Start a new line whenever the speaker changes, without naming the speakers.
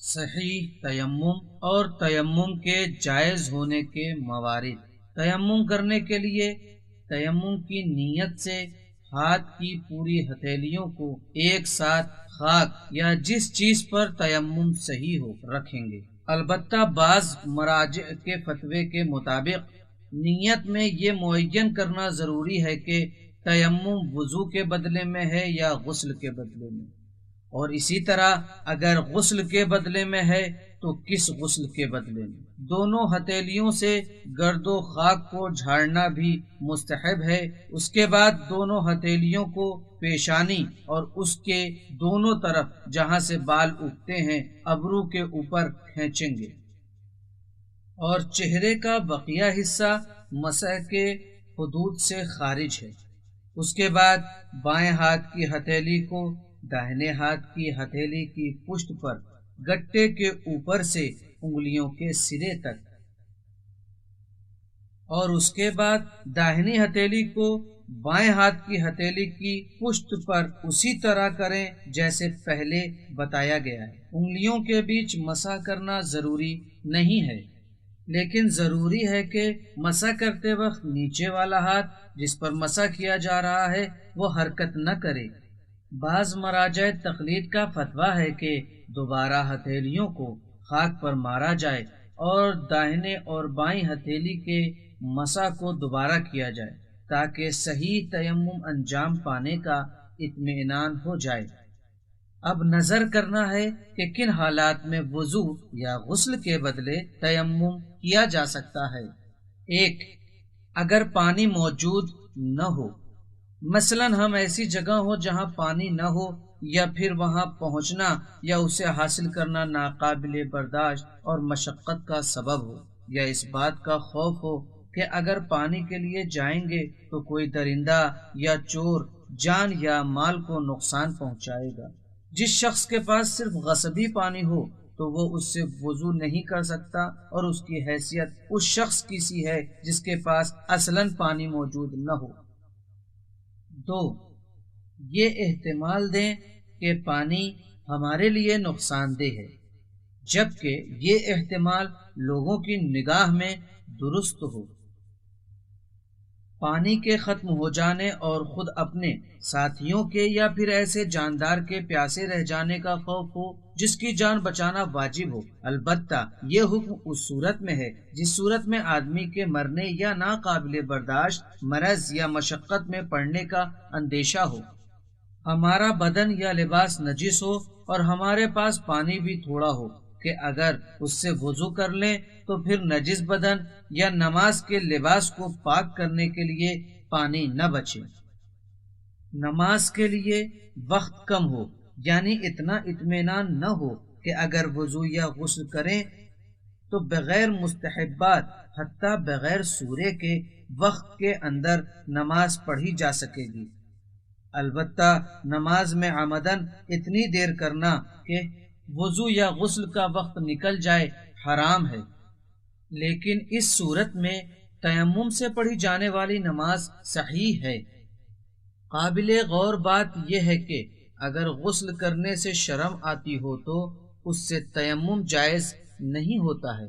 صحیح تیمم اور تیمم کے جائز ہونے کے موارد۔ تیمم کرنے کے لیے تیمم کی نیت سے ہاتھ کی پوری ہتھیلیوں کو ایک ساتھ خاک یا جس چیز پر تیمم صحیح ہو رکھیں گے۔ البتہ بعض مراجع کے فتوے کے مطابق نیت میں یہ معین کرنا ضروری ہے کہ تیمم وضو کے بدلے میں ہے یا غسل کے بدلے میں، اور اسی طرح اگر غسل کے بدلے میں ہے تو کس غسل کے بدلے میں۔ دونوں ہتھیلیوں سے گرد و خاک کو جھاڑنا بھی مستحب ہے۔ اس کے بعد دونوں ہتھیلیوں کو پیشانی اور اس کے دونوں طرف جہاں سے بال اگتے ہیں ابرو کے اوپر کھینچیں گے، اور چہرے کا بقیہ حصہ مسح کے حدود سے خارج ہے۔ اس کے بعد بائیں ہاتھ کی ہتھیلی کو داہنے ہاتھ کی ہتھیلی کی پشت پر گٹے کے اوپر سے انگلیوں کے سرے تک، اور اس کے بعد داہنی ہتھیلی کو بائیں ہاتھ کی ہتھیلی کی پشت پر اسی طرح کریں جیسے پہلے بتایا گیا ہے۔ انگلیوں کے بیچ مسح کرنا ضروری نہیں ہے، لیکن ضروری ہے کہ مسح کرتے وقت نیچے والا ہاتھ جس پر مسح کیا جا رہا ہے وہ حرکت نہ کرے۔ بعض مراجع تقلید کا فتویٰ ہے کہ دوبارہ ہتھیلیوں کو خاک پر مارا جائے اور داہنے اور بائیں ہتھیلی کے مسح کو دوبارہ کیا جائے تاکہ صحیح تیمم انجام پانے کا اطمینان ہو جائے۔ اب نظر کرنا ہے کہ کن حالات میں وضو یا غسل کے بدلے تیمم کیا جا سکتا ہے۔ 1. اگر پانی موجود نہ ہو، مثلا ہم ایسی جگہ ہو جہاں پانی نہ ہو، یا پھر وہاں پہنچنا یا اسے حاصل کرنا ناقابل برداشت اور مشقت کا سبب ہو، یا اس بات کا خوف ہو کہ اگر پانی کے لیے جائیں گے تو کوئی درندہ یا چور جان یا مال کو نقصان پہنچائے گا۔ جس شخص کے پاس صرف غصبی پانی ہو تو وہ اس سے وضو نہیں کر سکتا، اور اس کی حیثیت اس شخص کی سی ہے جس کے پاس اصلاً پانی موجود نہ ہو۔ 2. یہ احتمال دیں کہ پانی ہمارے لیے نقصان دہ ہے، جبکہ یہ احتمال لوگوں کی نگاہ میں درست ہو۔ پانی کے ختم ہو جانے اور خود اپنے ساتھیوں کے یا پھر ایسے جاندار کے پیاسے رہ جانے کا خوف ہو جس کی جان بچانا واجب ہو۔ البتہ یہ حکم اس صورت میں ہے جس صورت میں آدمی کے مرنے یا ناقابل برداشت مرض یا مشقت میں پڑنے کا اندیشہ ہو، ہمارا بدن یا لباس نجس ہو اور ہمارے پاس پانی بھی تھوڑا ہو کہ اگر اس سے وضو کر لیں تو پھر نجس بدن یا نماز کے لباس کو پاک کرنے کے لیے پانی نہ بچے۔ نماز کے لیے وقت کم ہو، یعنی اتنا اطمینان نہ ہو کہ اگر وضو یا غسل کریں تو بغیر مستحبات حتیٰ بغیر سورے کے وقت کے اندر نماز پڑھی جا سکے گی۔ البتہ نماز میں عمدن اتنی دیر کرنا کہ وضو یا غسل کا وقت نکل جائے حرام ہے، لیکن اس صورت میں تیمم سے پڑھی جانے والی نماز صحیح ہے۔ قابل غور بات یہ ہے کہ اگر غسل کرنے سے شرم آتی ہو تو اس سے تیمم جائز نہیں ہوتا ہے۔